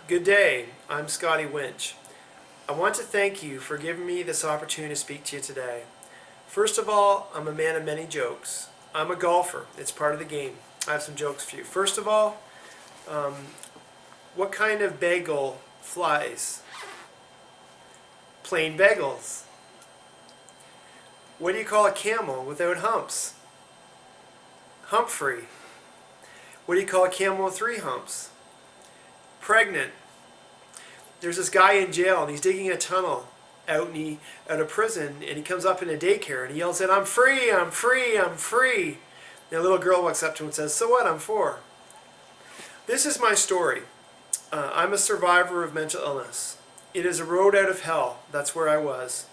Good day, I'm Scotty Winch. I want to thank you for giving me this opportunity to speak to you today. First of all, I'm a man of many jokes. I'm a golfer, it's part of the game. I have some jokes for you. First of all, what kind of bagel flies? Plain bagels. What do you call a camel without humps? Humphrey. What do you call a camel with 3 humps? Pregnant. There's this guy in jail and he's digging a tunnel out of prison, and he comes up in a daycare and he yells out, "I'm free, I'm free, I'm free." And a little girl walks up to him and says, "So what? I'm 4." This is my story. I'm a survivor of mental illness. It is a road out of hell. That's where I was.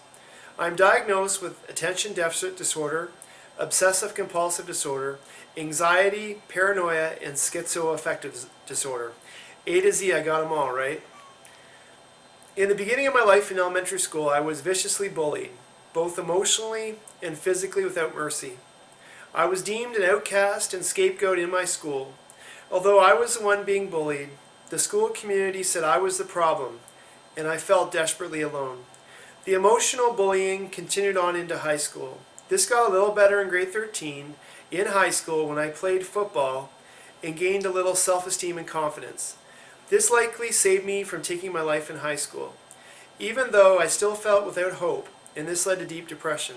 I'm diagnosed with attention deficit disorder, obsessive compulsive disorder, anxiety, paranoia, and schizoaffective disorder. A to Z, I got them all, right? In the beginning of my life in elementary school, I was viciously bullied, both emotionally and physically without mercy. I was deemed an outcast and scapegoat in my school. Although I was the one being bullied, the school community said I was the problem, and I felt desperately alone. The emotional bullying continued on into high school. This got a little better in grade 13 in high school when I played football and gained a little self-esteem and confidence. This likely saved me from taking my life in high school, even though I still felt without hope, and this led to deep depression.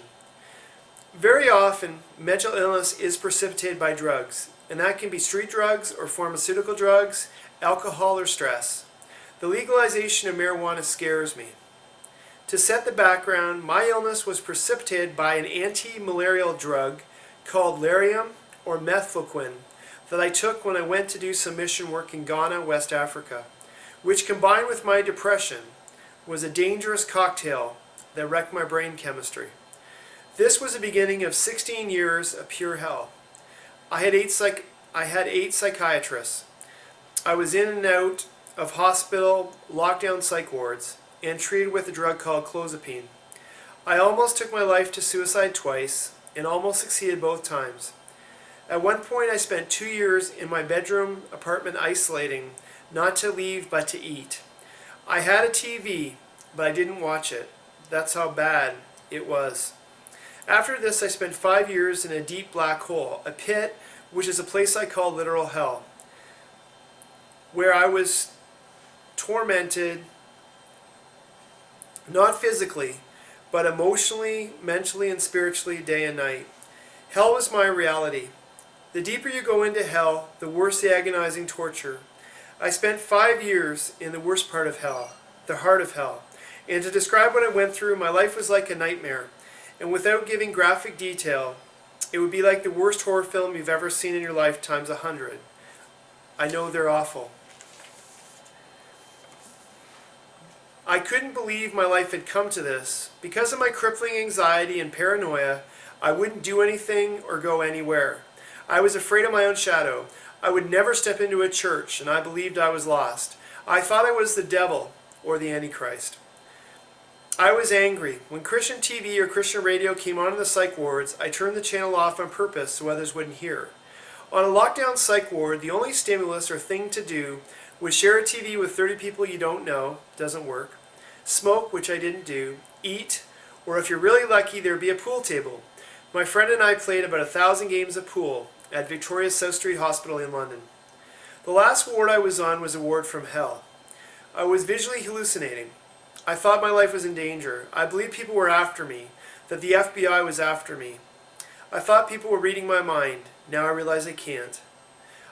Very often, mental illness is precipitated by drugs, and that can be street drugs or pharmaceutical drugs, alcohol or stress. The legalization of marijuana scares me. To set the background, my illness was precipitated by an anti-malarial drug called Lariam or methylquin that I took when I went to do some mission work in Ghana, West Africa, which combined with my depression was a dangerous cocktail that wrecked my brain chemistry. This was the beginning of 16 years of pure hell. I had eight psychiatrists. I was in and out of hospital, lockdown psych wards, and treated with a drug called clozapine. I almost took my life to suicide twice, and almost succeeded both times. At one point I spent 2 years in my bedroom apartment isolating, not to leave but to eat. I had a TV, but I didn't watch it. That's how bad it was. After this I spent 5 years in a deep black hole, a pit which is a place I call literal hell, where I was tormented, not physically, but emotionally, mentally, and spiritually day and night. Hell was my reality. The deeper you go into hell, the worse the agonizing torture. I spent 5 years in the worst part of hell, the heart of hell. And to describe what I went through, my life was like a nightmare. And without giving graphic detail, it would be like the worst horror film you've ever seen in your life times 100. I know they're awful. I couldn't believe my life had come to this. Because of my crippling anxiety and paranoia, I wouldn't do anything or go anywhere. I was afraid of my own shadow. I would never step into a church, and I believed I was lost. I thought I was the devil or the Antichrist. I was angry. When Christian TV or Christian radio came on in the psych wards, I turned the channel off on purpose so others wouldn't hear. On a lockdown psych ward, the only stimulus or thing to do was share a TV with 30 people you don't know, doesn't work, smoke, which I didn't do, eat, or if you're really lucky, there'd be a pool table. My friend and I played about 1,000 games of pool at Victoria's South Street Hospital in London. The last ward I was on was a ward from hell. I was visually hallucinating. I thought my life was in danger. I believed people were after me, that the FBI was after me. I thought people were reading my mind. Now I realize they can't.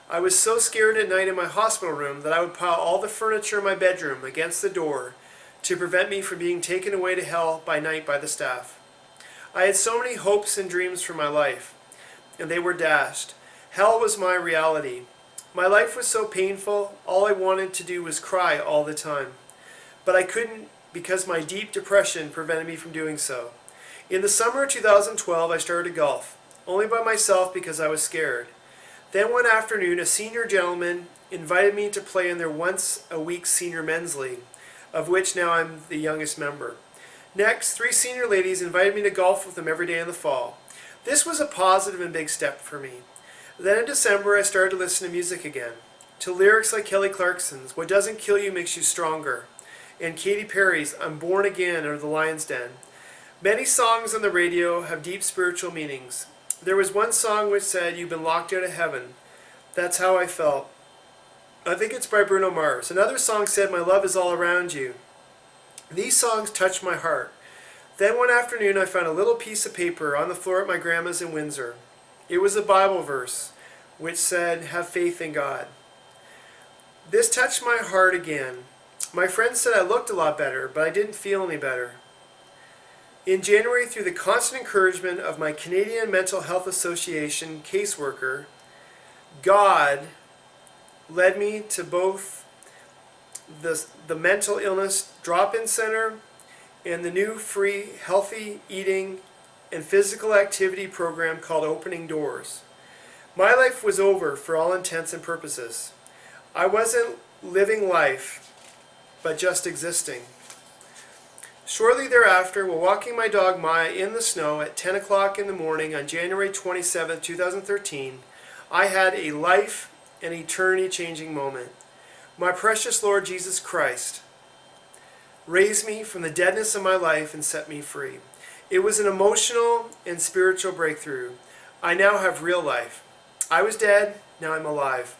I was so scared at night in my hospital room that I would pile all the furniture in my bedroom against the door to prevent me from being taken away to hell by night by the staff. I had so many hopes and dreams for my life, and they were dashed. Hell was my reality. My life was so painful, all I wanted to do was cry all the time. But I couldn't because my deep depression prevented me from doing so. In the summer of 2012, I started to golf, only by myself because I was scared. Then one afternoon, a senior gentleman invited me to play in their once-a-week senior men's league, of which now I'm the youngest member. Next, 3 senior ladies invited me to golf with them every day in the fall. This was a positive and big step for me. Then in December, I started to listen to music again. to lyrics like Kelly Clarkson's, "What doesn't kill you makes you stronger," and Katy Perry's "I'm Born Again" or "The Lion's Den." Many songs on the radio have deep spiritual meanings. There was one song which said, "You've been locked out of heaven. That's how I felt." I think it's by Bruno Mars. Another song said, "My love is all around you." These songs touched my heart. Then one afternoon I found a little piece of paper on the floor at my grandma's in Windsor. It was a Bible verse which said, "Have faith in God." This touched my heart again. My friends said I looked a lot better, but I didn't feel any better. In January, through the constant encouragement of my Canadian Mental Health Association caseworker, God led me to both the mental illness drop-in center and the new free healthy eating and physical activity program called Opening Doors. My life was over for all intents and purposes. I wasn't living life, but just existing. Shortly thereafter, while walking my dog Maya in the snow at 10 o'clock in the morning on January 27, 2013, I had a life and eternity-changing moment. My precious Lord Jesus Christ raised me from the deadness of my life and set me free. It was an emotional and spiritual breakthrough. I now have real life. I was dead, now I'm alive.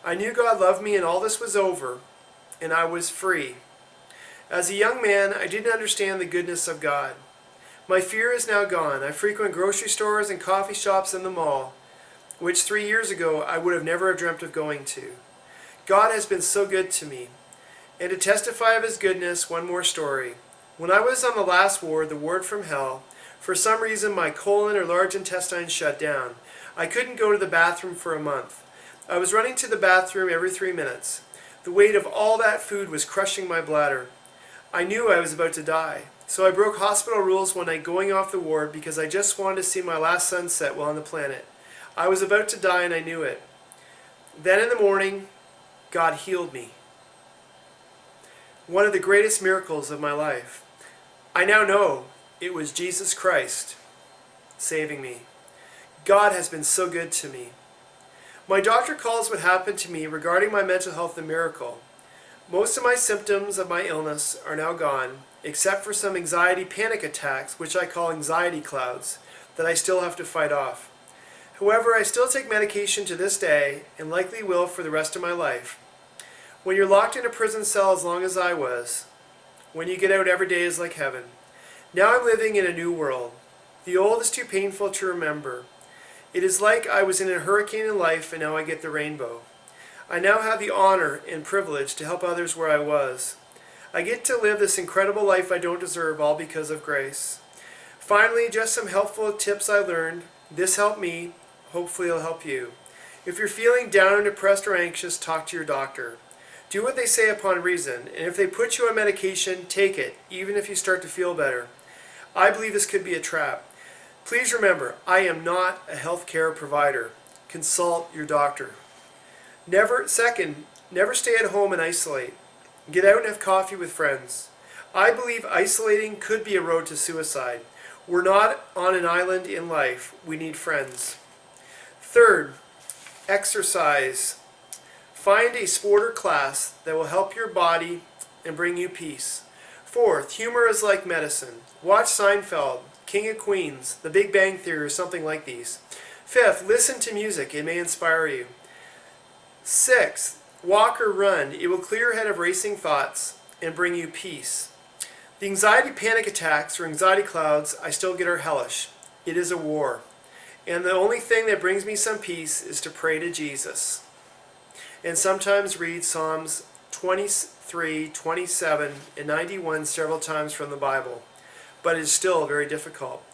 I knew God loved me and all this was over, and I was free. As a young man, I didn't understand the goodness of God. My fear is now gone. I frequent grocery stores and coffee shops in the mall, which 3 years ago I would have never dreamt of going to. God has been so good to me. And to testify of His goodness, one more story. When I was on the last ward, the ward from hell, for some reason my colon or large intestine shut down. I couldn't go to the bathroom for a month. I was running to the bathroom every 3 minutes. The weight of all that food was crushing my bladder. I knew I was about to die, so I broke hospital rules one night going off the ward because I just wanted to see my last sunset while on the planet. I was about to die and I knew it. Then in the morning, God healed me. One of the greatest miracles of my life. I now know it was Jesus Christ saving me. God has been so good to me. My doctor calls what happened to me regarding my mental health a miracle. Most of my symptoms of my illness are now gone, except for some anxiety panic attacks, which I call anxiety clouds, that I still have to fight off. However, I still take medication to this day, and likely will for the rest of my life. When you're locked in a prison cell as long as I was, when you get out every day is like heaven. Now I'm living in a new world. The old is too painful to remember. It is like I was in a hurricane in life and now I get the rainbow. I now have the honor and privilege to help others where I was. I get to live this incredible life I don't deserve, all because of grace. Finally, just some helpful tips I learned. This helped me. Hopefully it'll help you. If you're feeling down and depressed or anxious, talk to your doctor. Do what they say upon reason, and if they put you on medication, take it, even if you start to feel better. I believe this could be a trap. Please remember, I am not a healthcare provider. Consult your doctor. Never stay at home and isolate. Get out and have coffee with friends. I believe isolating could be a road to suicide. We're not on an island in life. We need friends. Third, exercise. Find a sport or class that will help your body and bring you peace. Fourth, humor is like medicine. Watch Seinfeld, King of Queens, The Big Bang Theory, or something like these. Fifth, listen to music. It may inspire you. Sixth, walk or run. It will clear your head of racing thoughts and bring you peace. The anxiety panic attacks or anxiety clouds I still get are hellish. It is a war. And the only thing that brings me some peace is to pray to Jesus. And sometimes read Psalms 23, 27, and 91 several times from the Bible. But it is still very difficult.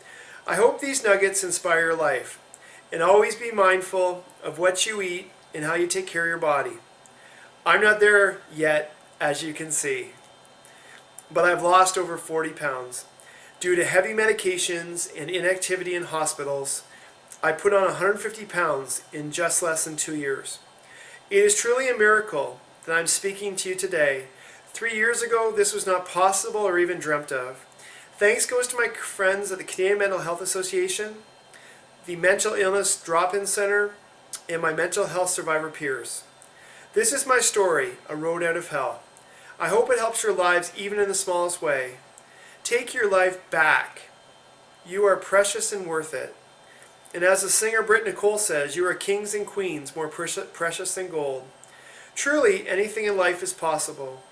I hope these nuggets inspire your life. And always be mindful of what you eat and how you take care of your body. I'm not there yet, as you can see. But I've lost over 40 pounds. Due to heavy medications and inactivity in hospitals, I put on 150 pounds in just less than 2 years. It is truly a miracle that I'm speaking to you today. 3 years ago, this was not possible or even dreamt of. Thanks goes to my friends at the Canadian Mental Health Association, the Mental Illness Drop-In Center, and my mental health survivor peers. This is my story, a road out of hell. I hope it helps your lives even in the smallest way. Take your life back. You are precious and worth it. And as the singer Britt Nicole says, you are kings and queens more precious than gold. Truly, anything in life is possible.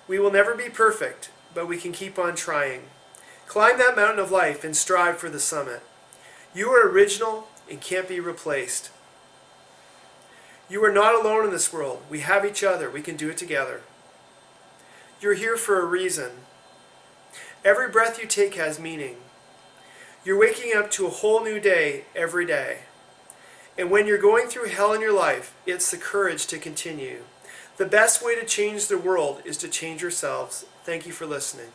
We will never be perfect, but we can keep on trying. Climb that mountain of life and strive for the summit. You are original and can't be replaced. You are not alone in this world. We have each other. We can do it together. You're here for a reason. Every breath you take has meaning. You're waking up to a whole new day every day. And when you're going through hell in your life, it's the courage to continue. The best way to change the world is to change yourselves. Thank you for listening.